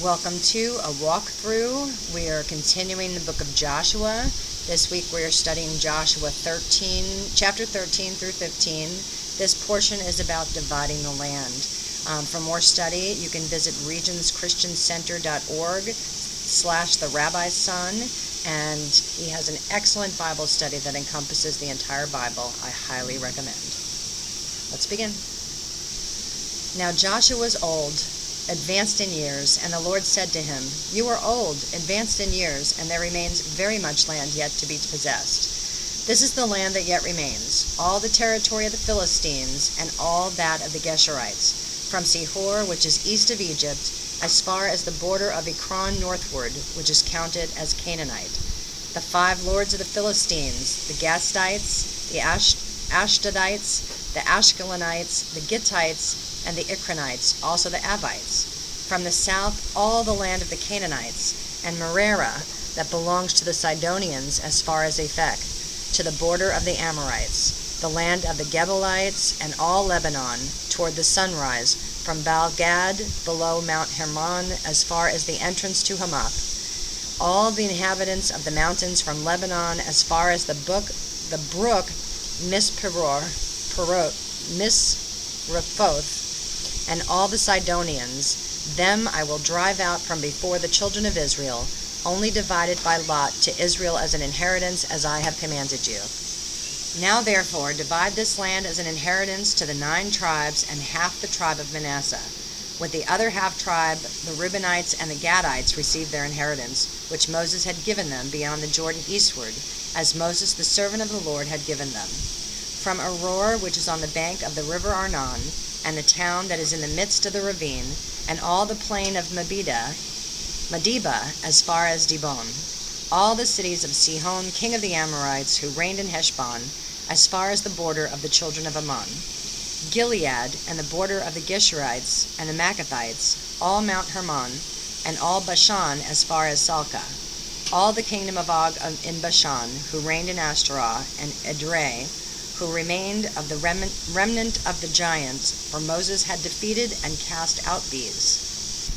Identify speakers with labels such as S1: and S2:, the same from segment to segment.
S1: Welcome to a walkthrough. We are continuing the book of Joshua. This week we are studying Joshua chapter 13 through 15. This portion is about dividing the land. For more study, you can visit regionschristiancenter.org/the-rabbi's-son, and he has an excellent Bible study that encompasses the entire Bible. I highly recommend. Let's begin. Now Joshua was old, advanced in years, and the Lord said to him, "You are old, advanced in years, and there remains very much land yet to be possessed. This is the land that yet remains, all the territory of the Philistines, and all that of the Geshurites, from Sihor, which is east of Egypt, as far as the border of Ekron northward, which is counted as Canaanite. The 5 lords of the Philistines, the Gastites, the Ashdodites, the Ashkelonites, the Gittites, and the Ekronites, also the Abites. From the south, all the land of the Canaanites, and Merara, that belongs to the Sidonians as far as Aphek, to the border of the Amorites, the land of the Gebalites, and all Lebanon, toward the sunrise, from Baal-Gad, below Mount Hermon, as far as the entrance to Hamath. All the inhabitants of the mountains from Lebanon, as far as the brook Misrephoth, and all the Sidonians, them I will drive out from before the children of Israel, only divided by lot to Israel as an inheritance, as I have commanded you. Now therefore divide this land as an inheritance to the 9 tribes and half the tribe of Manasseh. With the other half tribe, the Reubenites and the Gadites received their inheritance, which Moses had given them beyond the Jordan eastward, as Moses the servant of the Lord had given them. From Aroer, which is on the bank of the river Arnon, and the town that is in the midst of the ravine, and all the plain of Medeba, as far as Dibon, all the cities of Sihon, king of the Amorites, who reigned in Heshbon, as far as the border of the children of Ammon, Gilead, and the border of the Geshurites and the Maccathites, all Mount Hermon, and all Bashan as far as Salcah, all the kingdom of Og in Bashan, who reigned in Ashtaroth, and Edrei, who remained of the remnant of the giants, for Moses had defeated and cast out these.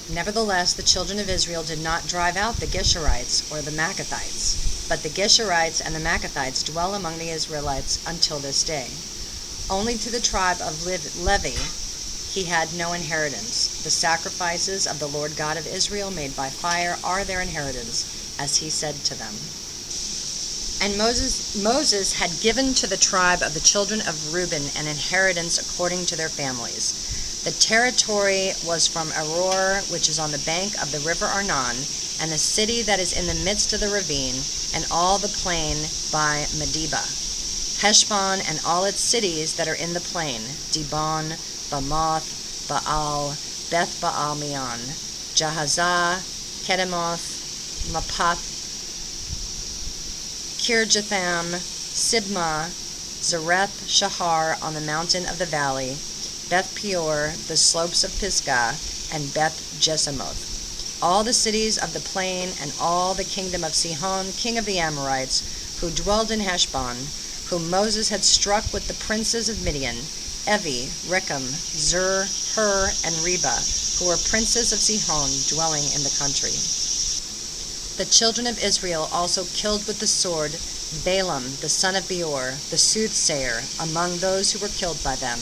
S1: Nevertheless, the children of Israel did not drive out the Geshurites or the Maccathites, but the Geshurites and the Maccathites dwell among the Israelites until this day. Only to the tribe of Levi he had no inheritance. The sacrifices of the Lord God of Israel made by fire are their inheritance, as he said to them. And Moses had given to the tribe of the children of Reuben an inheritance according to their families. The territory was from Aroer, which is on the bank of the river Arnon, and the city that is in the midst of the ravine, and all the plain by Medeba, Heshbon, and all its cities that are in the plain, Dibon, Bamoth, Baal, Beth Baal Meon, Jahazah, Kedemoth, Mapath, Kirjatham, Sibmah, Zareth Shahar on the mountain of the valley, Beth Peor, the slopes of Pisgah, and Beth Jesimoth, all the cities of the plain, and all the kingdom of Sihon, king of the Amorites, who dwelled in Heshbon, whom Moses had struck with the princes of Midian, Evi, Rechem, Zur, Hur, and Reba, who were princes of Sihon, dwelling in the country. The children of Israel also killed with the sword Balaam, the son of Beor, the soothsayer, among those who were killed by them.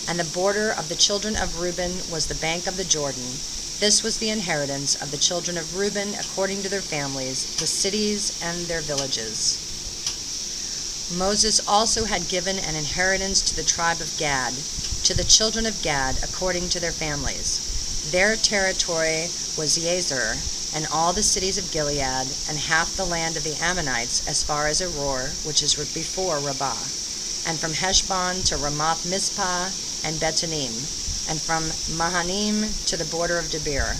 S1: And the border of the children of Reuben was the bank of the Jordan. This was the inheritance of the children of Reuben according to their families, the cities and their villages. Moses also had given an inheritance to the tribe of Gad, to the children of Gad according to their families. Their territory was Yazer, and all the cities of Gilead, and half the land of the Ammonites as far as Aroer, which is before Rabbah, and from Heshbon to Ramoth Mizpah and Betanim, and from Mahanim to the border of Debir,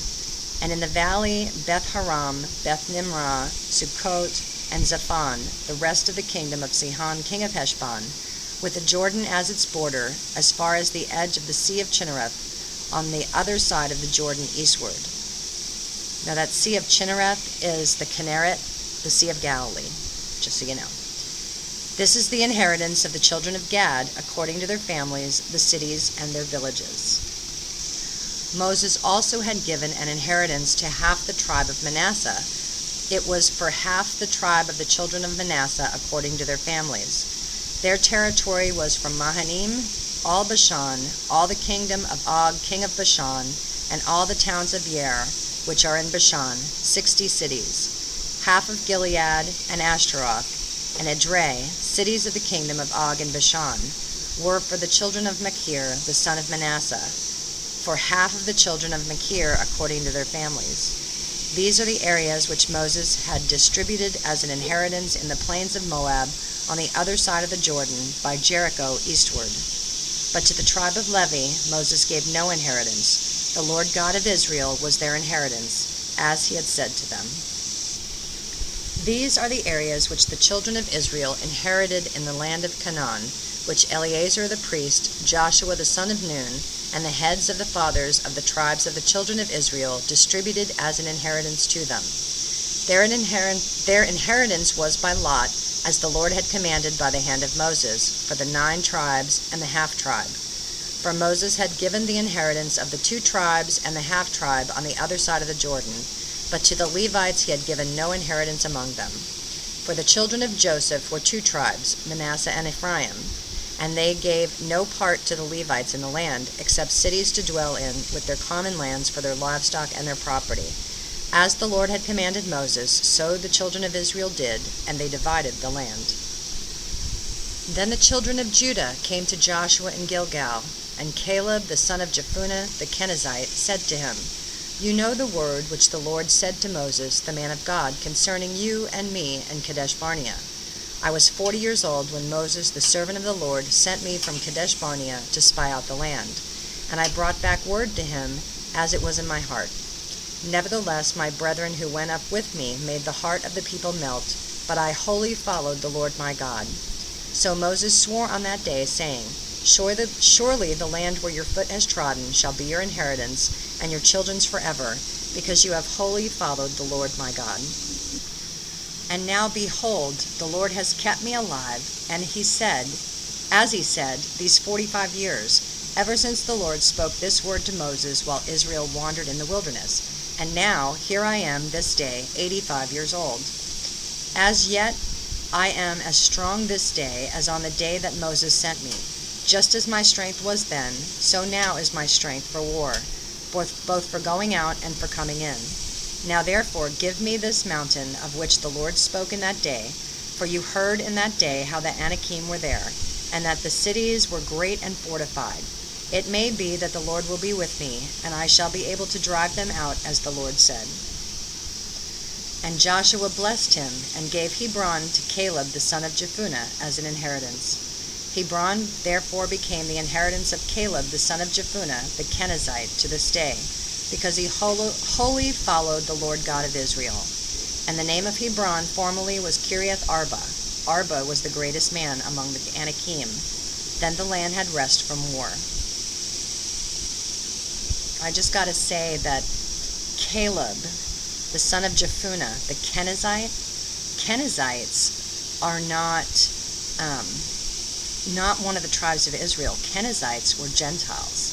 S1: and in the valley Beth Haram, Beth Nimrah, Sukkot, and Zaphon, the rest of the kingdom of Sihon, king of Heshbon, with the Jordan as its border, as far as the edge of the Sea of Chinnereth, on the other side of the Jordan eastward. Now that Sea of Chinnereth is the Kinneret, the Sea of Galilee, just so you know. This is the inheritance of the children of Gad, according to their families, the cities and their villages. Moses also had given an inheritance to half the tribe of Manasseh. It was for half the tribe of the children of Manasseh according to their families. Their territory was from Mahanaim, all Bashan, all the kingdom of Og, king of Bashan, and all the towns of Yair, which are in Bashan, 60 cities, half of Gilead, and Ashtaroth, and Edrei, cities of the kingdom of Og and Bashan, were for the children of Machir, the son of Manasseh, for half of the children of Machir according to their families. These are the areas which Moses had distributed as an inheritance in the plains of Moab on the other side of the Jordan by Jericho eastward. But to the tribe of Levi Moses gave no inheritance. The Lord God of Israel was their inheritance, as he had said to them. These are the areas which the children of Israel inherited in the land of Canaan, which Eleazar the priest, Joshua the son of Nun, and the heads of the fathers of the tribes of the children of Israel distributed as an inheritance to them. Their inheritance was by lot, as the Lord had commanded by the hand of Moses, for the 9 tribes and the half-tribe. For Moses had given the inheritance of the 2 tribes and the half-tribe on the other side of the Jordan, but to the Levites he had given no inheritance among them. For the children of Joseph were 2 tribes, Manasseh and Ephraim, and they gave no part to the Levites in the land, except cities to dwell in, with their common lands for their livestock and their property. As the Lord had commanded Moses, so the children of Israel did, and they divided the land. Then the children of Judah came to Joshua in Gilgal, and Caleb the son of Jephunneh the Kenizzite said to him, You know the word which the Lord said to Moses, the man of God, concerning you and me in Kadesh Barnea. I was 40 years old when Moses, the servant of the Lord, sent me from Kadesh Barnea to spy out the land. And I brought back word to him as it was in my heart. Nevertheless, my brethren who went up with me made the heart of the people melt, but I wholly followed the Lord my God. So Moses swore on that day, saying, Surely the land where your foot has trodden shall be your inheritance, and your children's forever, because you have wholly followed the Lord my God. And now behold, the Lord has kept me alive, and as he said, these 45 years, ever since the Lord spoke this word to Moses while Israel wandered in the wilderness. And now, here I am this day, 85 years old. As yet, I am as strong this day as on the day that Moses sent me. Just as my strength was then, so now is my strength for war, both for going out and for coming in. Now therefore give me this mountain of which the Lord spoke in that day, for you heard in that day how the Anakim were there, and that the cities were great and fortified. It may be that the Lord will be with me, and I shall be able to drive them out, as the Lord said. And Joshua blessed him, and gave Hebron to Caleb the son of Jephunneh as an inheritance. Hebron therefore became the inheritance of Caleb the son of Jephunneh the Kenizzite to this day, because he wholly followed the Lord God of Israel. And the name of Hebron formerly was Kiriath Arba. Arba was the greatest man among the Anakim. Then the land had rest from war. I just got to say that Caleb, the son of Jephunneh, the Kenizzites are not one of the tribes of Israel. Kenizzites were Gentiles.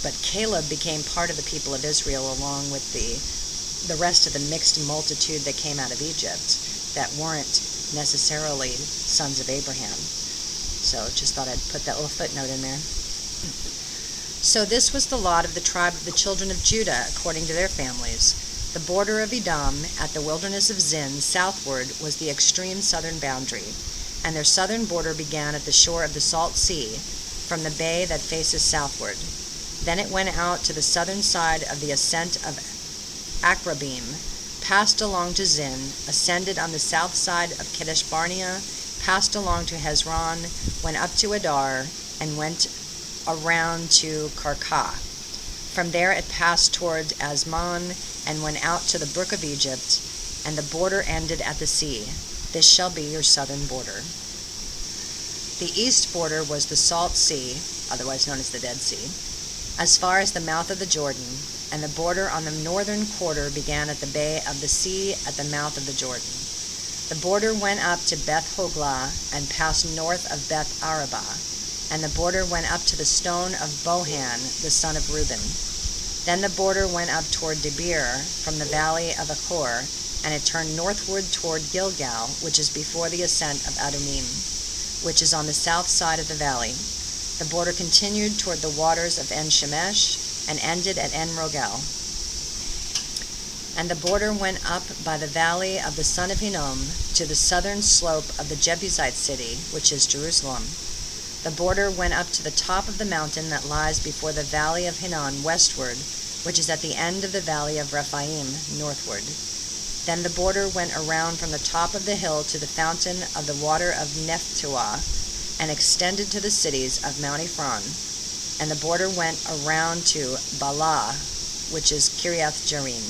S1: But Caleb became part of the people of Israel along with the rest of the mixed multitude that came out of Egypt that weren't necessarily sons of Abraham. So just thought I'd put that little footnote in there. So this was the lot of the tribe of the children of Judah according to their families. The border of Edom at the wilderness of Zin southward was the extreme southern boundary, and their southern border began at the shore of the Salt Sea, from the bay that faces southward. Then it went out to the southern side of the ascent of Akrabim, passed along to Zin, ascended on the south side of Kadesh Barnea, passed along to Hezron, went up to Adar, and went around to Karkah. From there it passed toward Asmon, and went out to the brook of Egypt, and the border ended at the sea. This shall be your southern border. The east border was the Salt Sea, otherwise known as the Dead Sea, as far as the mouth of the Jordan, and the border on the northern quarter began at the bay of the sea at the mouth of the Jordan. The border went up to Beth Hoglah and passed north of Beth Arabah. and the border went up to the stone of Bohan, the son of Reuben. Then the border went up toward Debir from the valley of Achor, and it turned northward toward Gilgal, which is before the ascent of Adumim, which is on the south side of the valley. The border continued toward the waters of En-Shemesh, and ended at En-Rogel. And the border went up by the valley of the son of Hinnom to the southern slope of the Jebusite city, which is Jerusalem. The border went up to the top of the mountain that lies before the valley of Hinnom westward, which is at the end of the valley of Rephaim northward. Then the border went around from the top of the hill to the fountain of the water of Nephtoah, and extended to the cities of Mount Ephron. And the border went around to Baalah, which is Kiriath Jearim.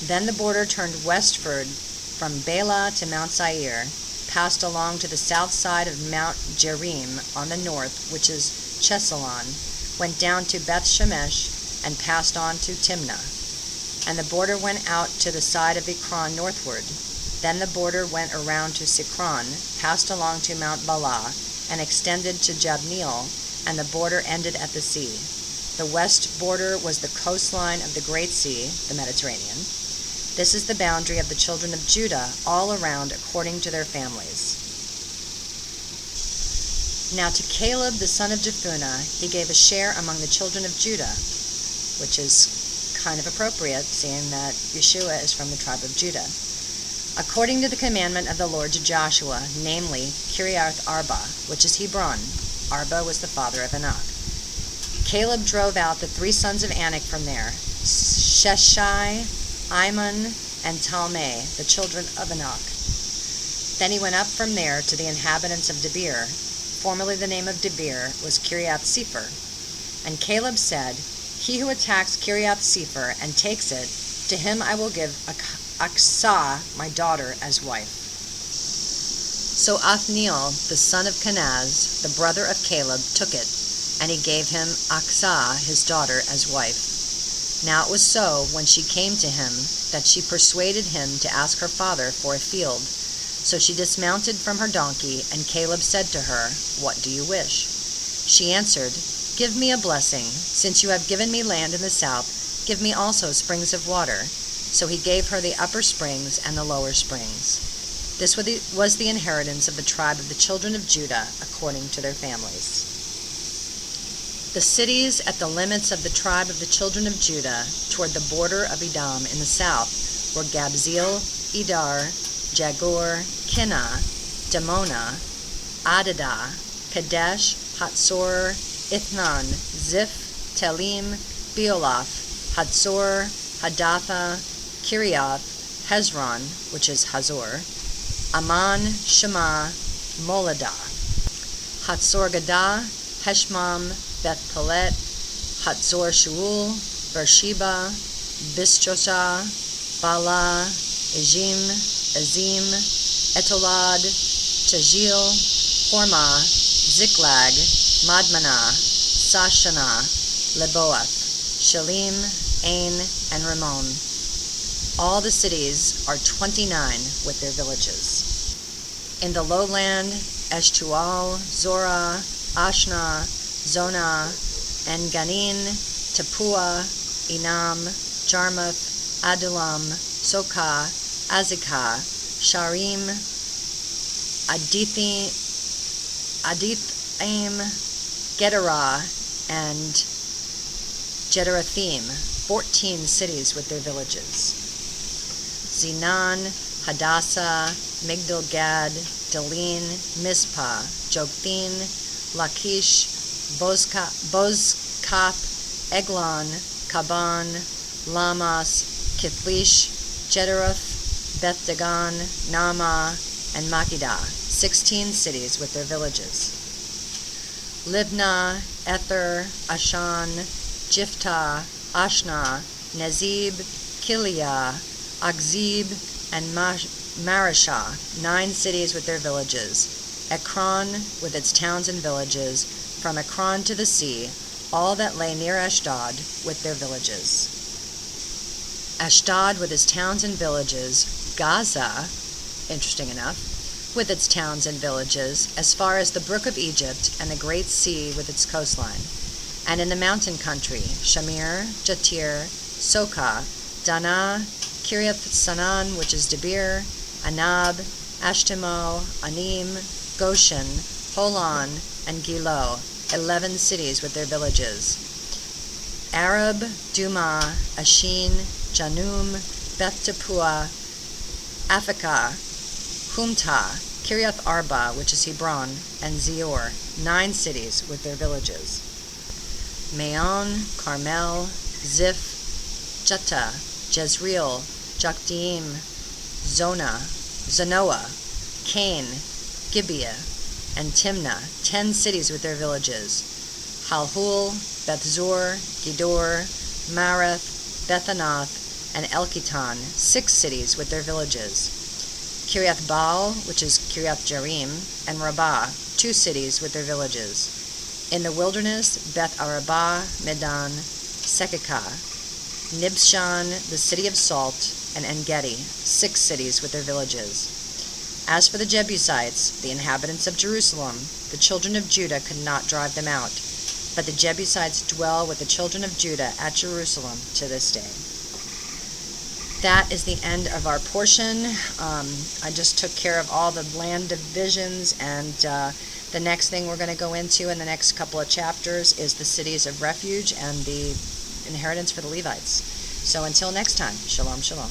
S1: Then the border turned westward from Baalah to Mount Seir, passed along to the south side of Mount Jearim on the north, which is Chesalon, went down to Beth Shemesh, and passed on to Timnah. And the border went out to the side of Ekron northward. Then the border went around to Sikron, passed along to Mount Baalah, and extended to Jabneel, and the border ended at the sea. The west border was the coastline of the Great Sea, the Mediterranean. This is the boundary of the children of Judah all around according to their families. Now to Caleb the son of Jephunneh he gave a share among the children of Judah, which is kind of appropriate, seeing that Yeshua is from the tribe of Judah, according to the commandment of the Lord to Joshua, namely Kiriath Arba, which is Hebron. Arba was the father of Anak. Caleb drove out the 3 sons of Anak from there, Sheshai, Iman, and Talmai, the children of Anak. Then he went up from there to the inhabitants of Debir. Formerly the name of Debir was Kiriath Sepher. And Caleb said, He who attacks Kiriath Sepher and takes it, to him I will give Aksah, my daughter, as wife. So Othniel, the son of Kenaz, the brother of Caleb, took it, and he gave him Aksah, his daughter, as wife. Now it was so, when she came to him, that she persuaded him to ask her father for a field. So she dismounted from her donkey, and Caleb said to her, What do you wish? She answered, Give me a blessing. Since you have given me land in the south, give me also springs of water. So he gave her the upper springs and the lower springs. This was the inheritance of the tribe of the children of Judah, according to their families. The cities at the limits of the tribe of the children of Judah, toward the border of Edom in the south, were Gabzeel, Edar, Jagur, Kinnah, Damona, Adadah, Kadesh, Hatzor, Ithnan, Ziph, Telim, Beoloth, Hatzor, Hadatha, Kiriath, Hezron, which is Hazor, Aman, Shema, Moladah, Hatzor-Gadah, Heshmam, Beth Pelet, Hatzor Shuul, Beersheba, Bistroshah, Bala, Ejim, Azim, Etolad, Tajil, Hormah, Ziklag, Madmanah, Sashana, Leboath, Shalim, Ain, and Ramon. All the cities are 29 with their villages. In the lowland, Eshtual, Zorah, Ashna, Zonah, En-Ganin, Tapua, Enam, Jarmuth, Adullam, Sokah, Azekah, Sharim, Adithim, Gederah, and Gederathim, 14 cities with their villages. Zinan, Hadassah, Migdal-Gad, Delin, Mizpah, Jokthim, Lachish, Bozkath, Eglon, Kaban, Lamas, Kithlish, Jederoth, Beth Dagon, Naamah, and Makkedah, 16 cities with their villages. Libnah, Ether, Ashan, Jiphthah, Ashna, Nezib, Kiliah, Akzib, and Mareshah, 9 cities with their villages. Ekron with its towns and villages, from Ekron to the sea, all that lay near Ashdod with their villages. Ashdod with its towns and villages, Gaza, interesting enough, with its towns and villages, as far as the brook of Egypt and the great sea with its coastline. And in the mountain country, Shamir, Jatir, Sokah, Dana, Kiriath Sanan, which is Debir, Anab, Ashtemo, Anim, Goshen, Holon, and Gilo, 11 cities with their villages. Arab, Duma, Ashin, Janum, Beth Tapua, Aphekah, Humta, Kiriath Arba, which is Hebron, and Zior, 9 cities with their villages. Maon, Carmel, Ziph, Jutta, Jezreel, Jokdeam, Zanoah, Cain, Gibeah, and Timnah, 10 cities with their villages. Halhul, Bethzur, Gedor, Marath, Bethanath, and Elkitan, 6 cities with their villages. Kiriath Baal, which is Kiriath Jearim, and Rabbah, 2 cities with their villages. In the wilderness, Beth Arabah, Medan, Sekekah, Nibshan, the city of salt, and En-Gedi, 6 cities with their villages. As for the Jebusites, the inhabitants of Jerusalem, the children of Judah could not drive them out, but the Jebusites dwell with the children of Judah at Jerusalem to this day. That is the end of our portion. I just took care of all the land divisions, and the next thing we're going to go into in the next couple of chapters is the cities of refuge and the inheritance for the Levites. So until next time, shalom, shalom.